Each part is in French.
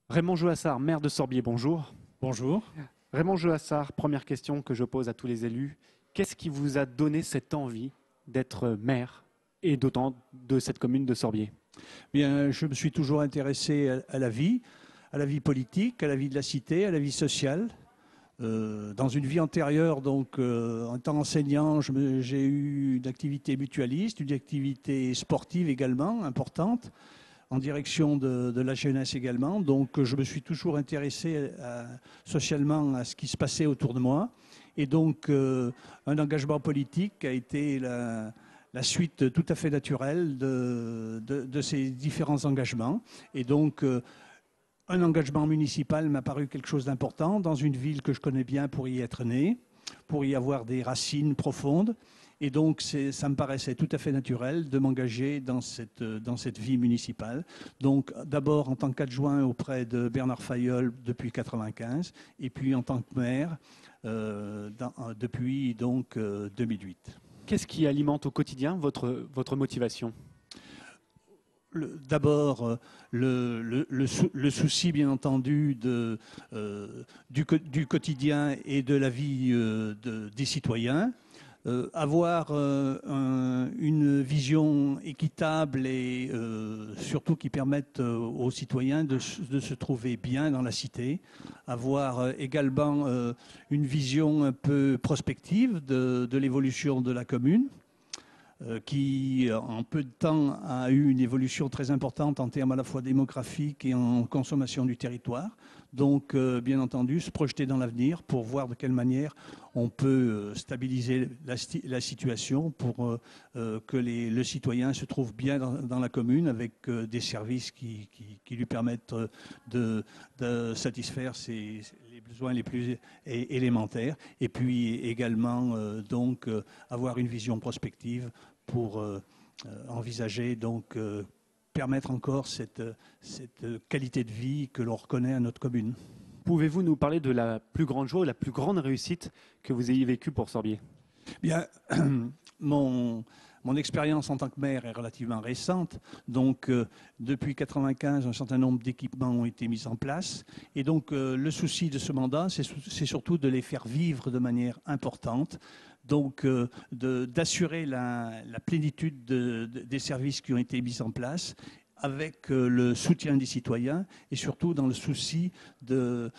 Raymond Joassard, maire de Sorbier, bonjour. Bonjour. Raymond Joassard, première question que je pose à tous les élus. Qu'est-ce qui vous a donné cette envie d'être maire et d'autant de cette commune de Sorbier? Bien, je me suis toujours intéressé à la vie politique, à la vie de la cité, à la vie sociale. Dans une vie antérieure, donc en tant qu'enseignant, j'ai eu une activité mutualiste, une activité sportive également importante, en direction de la jeunesse également. Donc je me suis toujours intéressé socialement à ce qui se passait autour de moi. Et donc un engagement politique a été la suite tout à fait naturelle de ces différents engagements. Et donc un engagement municipal m'a paru quelque chose d'important dans une ville que je connais bien pour y être né, pour y avoir des racines profondes. Et donc, ça me paraissait tout à fait naturel de m'engager dans cette vie municipale. Donc, d'abord en tant qu'adjoint auprès de Bernard Fayolle depuis 1995, et puis en tant que maire depuis donc 2008. Qu'est-ce qui alimente au quotidien votre motivation? D'abord, le souci, bien entendu, du quotidien et de la vie des citoyens. Avoir une vision équitable et surtout qui permette aux citoyens de se trouver bien dans la cité. Avoir également une vision un peu prospective de l'évolution de la commune, qui en peu de temps a eu une évolution très importante en termes à la fois démographiques et en consommation du territoire. Donc, bien entendu, se projeter dans l'avenir pour voir de quelle manière on peut stabiliser la situation pour que le citoyen se trouve bien dans la commune avec des services qui lui permettent de satisfaire les besoins les plus élémentaires. Et puis également, donc, avoir une vision prospective pour envisager donc permettre encore cette qualité de vie que l'on reconnaît à notre commune. Pouvez-vous nous parler de la plus grande joie ou la plus grande réussite que vous ayez vécue pour Sorbier? Bien, mon expérience en tant que maire est relativement récente. Donc, depuis 1995, un certain nombre d'équipements ont été mis en place. Et donc, le souci de ce mandat, c'est surtout de les faire vivre de manière importante. Donc, d'assurer la plénitude des services qui ont été mis en place avec le soutien des citoyens et surtout dans le souci d'un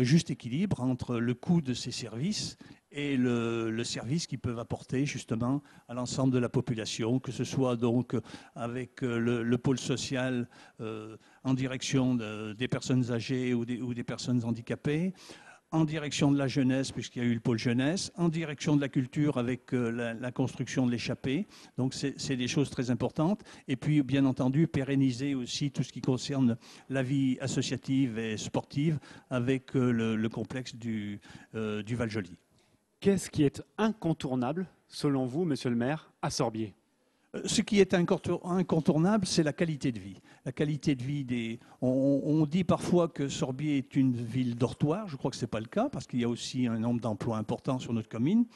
juste équilibre entre le coût de ces services et le service qu'ils peuvent apporter justement à l'ensemble de la population, que ce soit donc avec le pôle social en direction des personnes âgées ou des personnes handicapées, en direction de la jeunesse, puisqu'il y a eu le pôle jeunesse, en direction de la culture avec la construction de l'échappée. Donc, c'est des choses très importantes. Et puis, bien entendu, pérenniser aussi tout ce qui concerne la vie associative et sportive avec le complexe du Val-Joli. Qu'est-ce qui est incontournable, selon vous, monsieur le maire, à Sorbier? Ce qui est incontournable, c'est la qualité de vie. La qualité de vie on dit parfois que Sorbier est une ville dortoir. Je crois que ce n'est pas le cas, parce qu'il y a aussi un nombre d'emplois importants sur notre commune.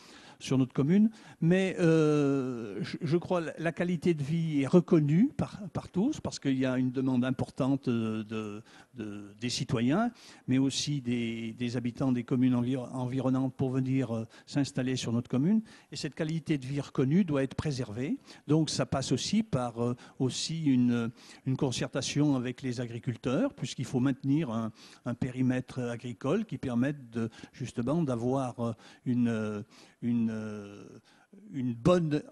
Mais je crois que la qualité de vie est reconnue par tous, parce qu'il y a une demande importante des citoyens, mais aussi des habitants des communes environnantes pour venir s'installer sur notre commune. Et cette qualité de vie reconnue doit être préservée. Donc ça passe aussi par une concertation avec les agriculteurs, puisqu'il faut maintenir un périmètre agricole qui permette justement d'avoir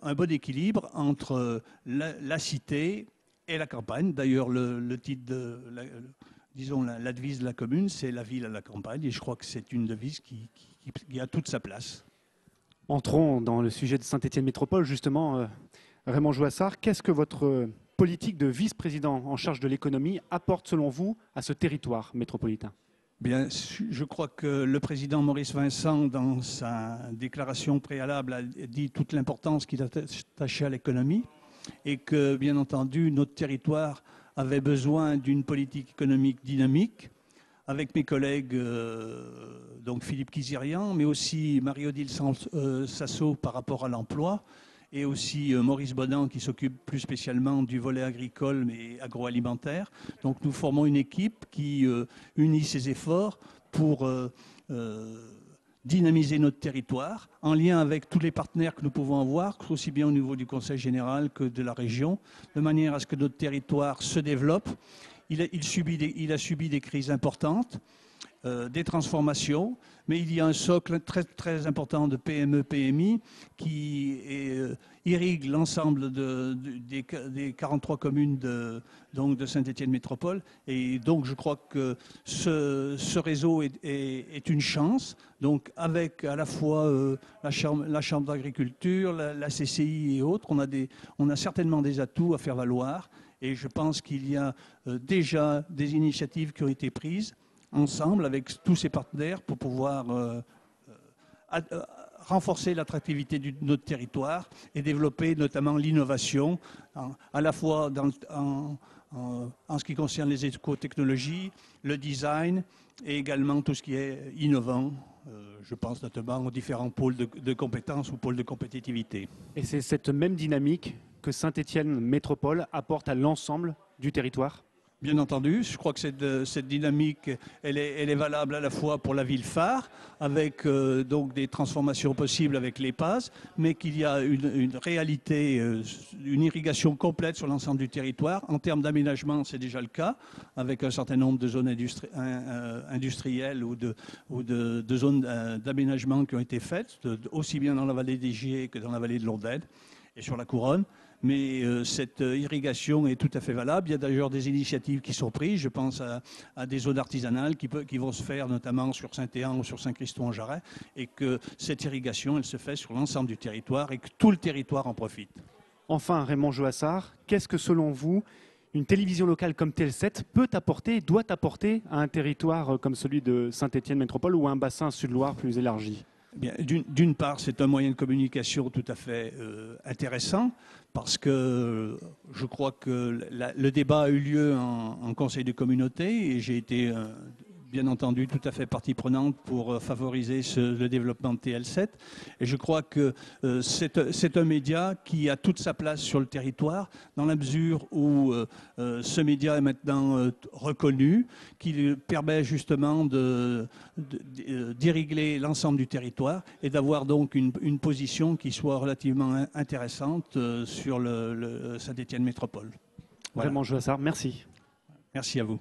un bon équilibre entre la cité et la campagne. D'ailleurs, le titre disons la devise de la commune, c'est la ville à la campagne, et je crois que c'est une devise qui a toute sa place. Entrons dans le sujet de Saint-Étienne Métropole, justement. Raymond Joassard, qu'est-ce que votre politique de vice-président en charge de l'économie apporte, selon vous, à ce territoire métropolitain? Bien, je crois que le président Maurice Vincent, dans sa déclaration préalable, a dit toute l'importance qu'il attachait à l'économie et que, bien entendu, notre territoire avait besoin d'une politique économique dynamique. Avec mes collègues, donc Philippe Kizirian, mais aussi Marie-Odile Sasso par rapport à l'emploi. et aussi Maurice Bonan qui s'occupe plus spécialement du volet agricole mais agroalimentaire. Donc nous formons une équipe qui unit ses efforts pour dynamiser notre territoire, en lien avec tous les partenaires que nous pouvons avoir, aussi bien au niveau du Conseil général que de la région, de manière à ce que notre territoire se développe. Il a subi des crises importantes, des transformations, mais il y a un socle très, très important de PME, PMI qui irrigue l'ensemble des 43 communes de Saint-Étienne Métropole. Et donc je crois que ce réseau est une chance, donc avec à la fois la Chambre d'agriculture, la CCI et autres, on a certainement des atouts à faire valoir. Et je pense qu'il y a déjà des initiatives qui ont été prises ensemble avec tous ces partenaires pour pouvoir renforcer l'attractivité de notre territoire et développer notamment l'innovation, à la fois en ce qui concerne les écotechnologies, le design et également tout ce qui est innovant. Je pense notamment aux différents pôles de compétences ou pôles de compétitivité. Et c'est cette même dynamique que Saint-Étienne Métropole apporte à l'ensemble du territoire ? Bien entendu, je crois que cette dynamique, elle est valable à la fois pour la ville phare, avec donc des transformations possibles avec les PAS, mais qu'il y a une réalité, une irrigation complète sur l'ensemble du territoire. En termes d'aménagement, c'est déjà le cas, avec un certain nombre de zones industrielles ou de zones d'aménagement qui ont été faites, aussi bien dans la vallée des Gier que dans la vallée de l'Ondelle et sur la Couronne. Mais cette irrigation est tout à fait valable. Il y a d'ailleurs des initiatives qui sont prises. Je pense à des zones artisanales qui vont se faire notamment sur Saint-Éan ou sur Saint-Christo-en-Jarret, et que cette irrigation, elle se fait sur l'ensemble du territoire et que tout le territoire en profite. Enfin, Raymond Joassard, qu'est-ce que selon vous, une télévision locale comme TL7 peut apporter, doit apporter à un territoire comme celui de Saint-Étienne Métropole ou à un bassin Sud-Loire plus élargi ? Bien, d'une part, c'est un moyen de communication tout à fait intéressant, parce que je crois que le débat a eu lieu en conseil de communauté et j'ai été bien entendu tout à fait partie prenante pour favoriser le développement de TL7. Et je crois que c'est un média qui a toute sa place sur le territoire, dans la mesure où ce média est maintenant reconnu, qui permet justement d'irriguer l'ensemble du territoire et d'avoir donc une position qui soit relativement intéressante sur le Saint-Étienne Métropole. Voilà. Raymond Joassard, merci. Merci à vous.